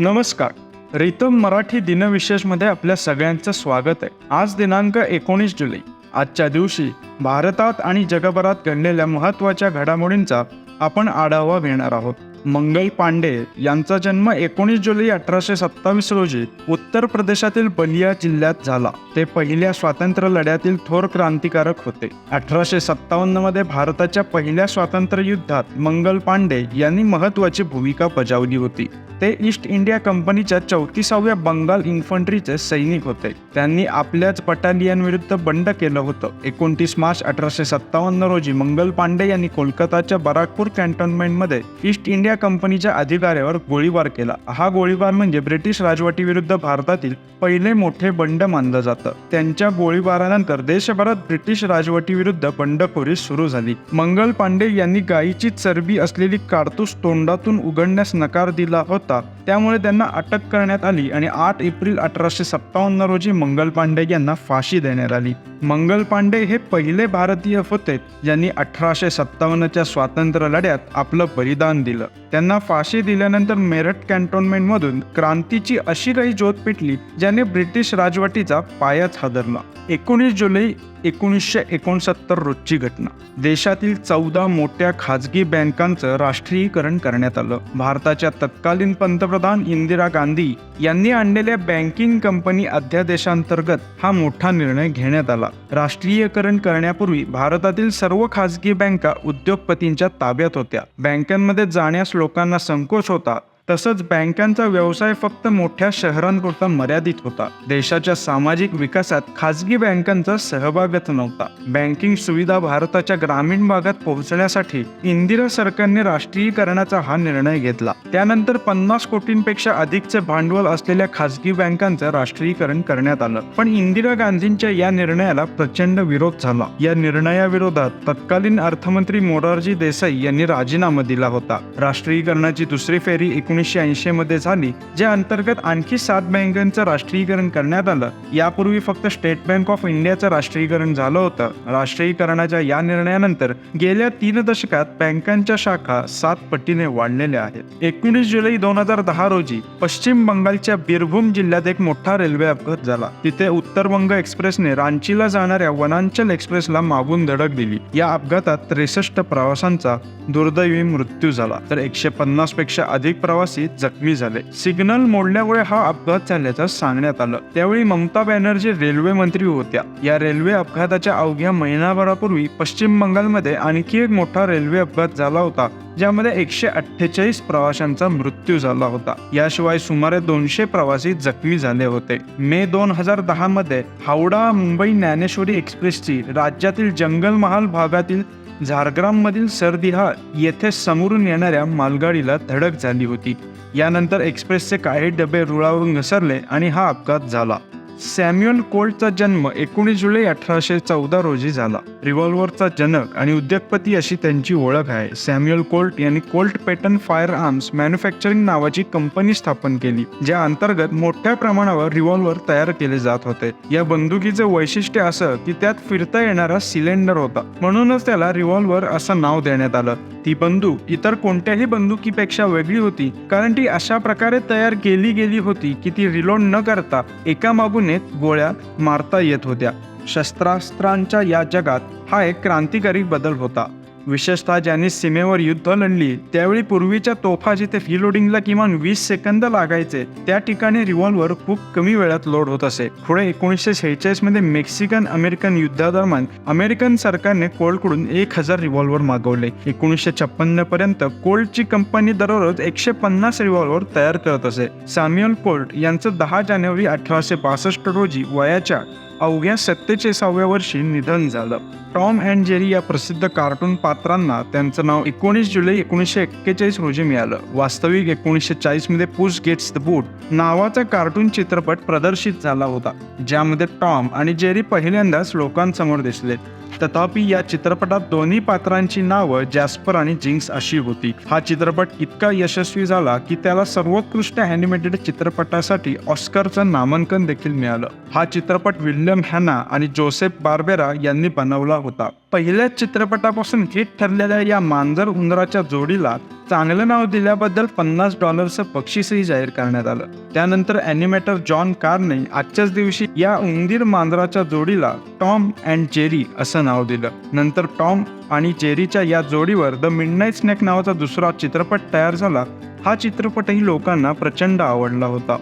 नमस्कार. रितम मराठी दिनविशेषमध्ये आपल्या सगळ्यांचं स्वागत आहे. आज दिनांक 19 जुलै. आजच्या दिवशी भारतात आणि जगभरात घडलेल्या महत्त्वाच्या घडामोडींचा आपण आढावा घेणार आहोत. मंगल पांडे यांचा जन्म 19 जुलै 1827 रोजी उत्तर प्रदेशातील बलिया जिल्ह्यात झाला. ते पहिल्या स्वातंत्र्य लढ्यातील थोर क्रांतिकारक होते. 1857 मध्ये भारताच्या पहिल्या स्वातंत्र्य युद्धात मंगल पांडे यांनी महत्त्वाची भूमिका बजावली होती. ते ईस्ट इंडिया कंपनीच्या 34व्या बंगाल इन्फंट्रीचे सैनिक होते. त्यांनी आपल्याच बटालियनविरुद्ध बंड केलं होतं. 29 मार्च 1857 रोजी मंगल पांडे यांनी कोलकाताच्या बराकपूर कॅन्टोन्मेंटमध्ये ईस्ट इंडिया कंपनीच्या अधिकाऱ्यावर गोळीबार केला. हा गोळीबार म्हणजे ब्रिटिश राजवटीविरुद्ध भारतातील पहिले मोठे बंड मानलं जातं. त्यांच्या गोळीबारानंतर देशभरात ब्रिटिश राजवटीविरुद्ध बंडखोरी सुरू झाली. मंगल पांडे यांनी गायीची चरबी असलेली काडतूस तोंडातून उघडण्यास नकार दिला होता. त्यामुळे त्यांना अटक करण्यात आली आणि 8 एप्रिल 1857 रोजी मंगल पांडे यांना फाशी देण्यात आली. मंगल पांडे हे पहिले भारतीय होते ज्यांनी 1857च्या स्वातंत्र्य लढ्यात आपलं बलिदान दिलं. त्यांना फाशी दिल्यानंतर मेरठ कॅन्टोन्मेंटमधून क्रांतीची अशी काही ज्योत पेटली ज्याने ब्रिटिश राजवटीचा पायाच हादरला. 19 जुलै 1969 रोजची घटना. देशातील 14 मोठ्या खाजगी बँकांचं राष्ट्रीयीकरण करण्यात आलं. भारताच्या तत्कालीन पंतप्रधान इंदिरा गांधी यांनी आणलेल्या बँकिंग कंपनी अध्यादेशांतर्गत हा मोठा निर्णय घेण्यात आला. राष्ट्रीयीकरण करण्यापूर्वी भारतातील सर्व खाजगी बँका उद्योगपतींच्या ताब्यात होत्या. बँकांमध्ये जाण्यास लोकांना संकोच होता. तसंच बँकांचा व्यवसाय फक्त मोठ्या शहरांपुरता मर्यादित होता. देशाच्या सामाजिक विकासात खाजगी बँकांचा सहभागच नव्हता. बँकिंग सुविधा भारताच्या ग्रामीण भागात पोहोचण्यासाठी इंदिरा सरकारने राष्ट्रीयीकरणाचा हा निर्णय घेतला. त्यानंतर 50 कोटींपेक्षा अधिकचे भांडवल असलेल्या खाजगी बँकांचं राष्ट्रीयीकरण करण्यात आलं. पण इंदिरा गांधींच्या या निर्णयाला प्रचंड विरोध झाला. या निर्णयाविरोधात तत्कालीन अर्थमंत्री मोरारजी देसाई यांनी राजीनामा दिला होता. राष्ट्रीयीकरणाची दुसरी फेरी 1980 मध्ये झाली, ज्या अंतर्गत आणखी 7 बँकांचं राष्ट्रीयीकरण करण्यात आलं. यापूर्वी फक्त स्टेट बँक ऑफ इंडियाचं राष्ट्रीयीकरण झालं होतं. राष्ट्रीयीकरणाच्या या निर्णयानंतर गेल्या 3 दशकात बँकांच्या शाखा 7 पटीने वाढलेल्या आहेत. 19 जुलै 2010 रोजी पश्चिम बंगालच्या बीरभूम जिल्ह्यात एक मोठा रेल्वे अपघात झाला. तिथे उत्तर बंग एक्सप्रेसने रांचीला जाणाऱ्या वनांचल एक्सप्रेसला मागून धडक दिली. या अपघातात 63 प्रवाशांचा दुर्दैवी मृत्यू झाला, तर 150 पेक्षा अधिक प्रवासी जखमी झाले. सिग्नल मोडल्यामुळे हा अपघात झाल्याचं सांगण्यात आलं. त्यावेळी ममता बॅनर्जी रेल्वे मंत्री होत्या. या रेल्वे अपघाताच्या अवघ्या महिनाभरापूर्वी पश्चिम बंगालमध्ये आणखी एक मोठा रेल्वे अपघात झाला होता, ज्यामध्ये 148 प्रवाशांचा मृत्यू झाला होता. याशिवाय सुमारे 200 प्रवासी जखमी झाले होते. मे 2010 मध्ये हावडा मुंबई ज्ञानेश्वरी एक्सप्रेसची राज्यातील जंगलमहाल भागातील झारग्राम मधील सरदिहा येथे समोरून येणाऱ्या मालगाडीला धडक झाली होती. यानंतर एक्सप्रेसचे काही डबे रुळावरून घसरले आणि हा अपघात झाला. सॅम्युअल कोल्टचा जन्म 19 जुलै 1814 रोजी झाला. रिव्हॉल्व्हरचा जनक आणि उद्योगपती अशी त्यांची ओळख आहे. सॅम्युअल कोल्ट यांनी Colt Patent Fire Arms Manufacturing नावाची कंपनी स्थापन केली, ज्या अंतर्गत मोठ्या प्रमाणावर रिव्हॉल्व्हर तयार केले जात होते. या बंदुकीचे वैशिष्ट्य असं की त्यात फिरता येणारा सिलेंडर होता, म्हणूनच त्याला रिव्हॉल्व्हर असं नाव देण्यात आलं. ती बंदूक इतर कोणत्याही बंदुकीपेक्षा वेगळी होती, कारण ती अशा प्रकारे तयार केली गेली होती की ती रिलोड न करता एकामागून एक गोळ्या मारता येत होत्या. शस्त्रास्त्रांच्या या जगात हा एक क्रांतिकारी बदल होता. विशेषतः ज्यांनी सीमेवर युद्ध लढली त्यावेळी पूर्वीच्या तोफा जिथे रिलोडिंगला किमान 20 सेकंद लागायचे, त्या ठिकाणी रिव्हॉल्व्हर खूप कमी वेळात लोड होत असे. पुढे 1946 मध्ये मेक्सिकन अमेरिकन युद्धादरम्यान अमेरिकन सरकारने कोल्टकडून 1000 रिव्हॉल्व्हर मागवले. 1956 पर्यंत कोल्टची कंपनी दररोज 150 रिव्हॉल्व्हर तयार करत असे. सॅम्युअल कोल्ट यांचं 10 जानेवारी 1862 रोजी वयाच्या अवघ्या 47व्या वर्षी निधन झालं. टॉम अँड जेरी या प्रसिद्ध कार्टून पात्रांना त्यांचं नाव 19 जुलै 1941 रोजी मिळालं. वास्तविक 1940 मध्ये पुस गेट्स द बूट नावाचा कार्टून चित्रपट प्रदर्शित झाला होता, ज्यामध्ये टॉम आणि जेरी पहिल्यांदाच लोकांसमोर दिसले. तथापि या चित्रपटात दोन्ही पात्रांची नावं जॅस्पर आणि जिंक्स अशी होती. हा चित्रपट इतका यशस्वी झाला की त्याला सर्वोत्कृष्ट ॲनिमेटेड चित्रपटासाठी ऑस्करचं नामांकन देखील मिळालं. हा चित्रपट विल्यम हॅना आणि जोसेफ बार्बेरा यांनी बनवला होता. पहिल्याच चित्रपटापासून हिट ठरलेल्या या मांजर उंदराच्या जोडीला चांगलं नाव दिल्याबद्दल $50चं बक्षीसही जाहीर करण्यात आलं. त्यानंतर ॲनिमेटर जॉन कार्ने आजच्याच दिवशी या उंदीर मांजराच्या जोडीला टॉम अँड जेरी असं नाव दिलं. नंतर टॉम आणि जेरीच्या या जोडीवर द मिडनाईट स्नॅक नावाचा दुसरा चित्रपट तयार झाला. हा चित्रपटही लोकांना प्रचंड आवडला होता.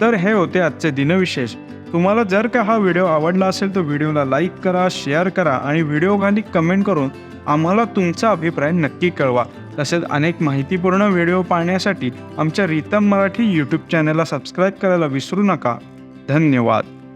तर हे होते आजचे दिनविशेष. तुम्हाला जर का हा व्हिडिओ आवडला असेल तर व्हिडिओला लाईक करा, शेअर करा आणि व्हिडिओ खाली कमेंट करून आम्हाला तुमचा अभिप्राय नक्की कळवा. तसेच अनेक माहितीपूर्ण व्हिडिओ पाहण्यासाठी आमच्या रितम मराठी यूट्यूब चॅनलला सबस्क्राईब करायला विसरू नका. धन्यवाद.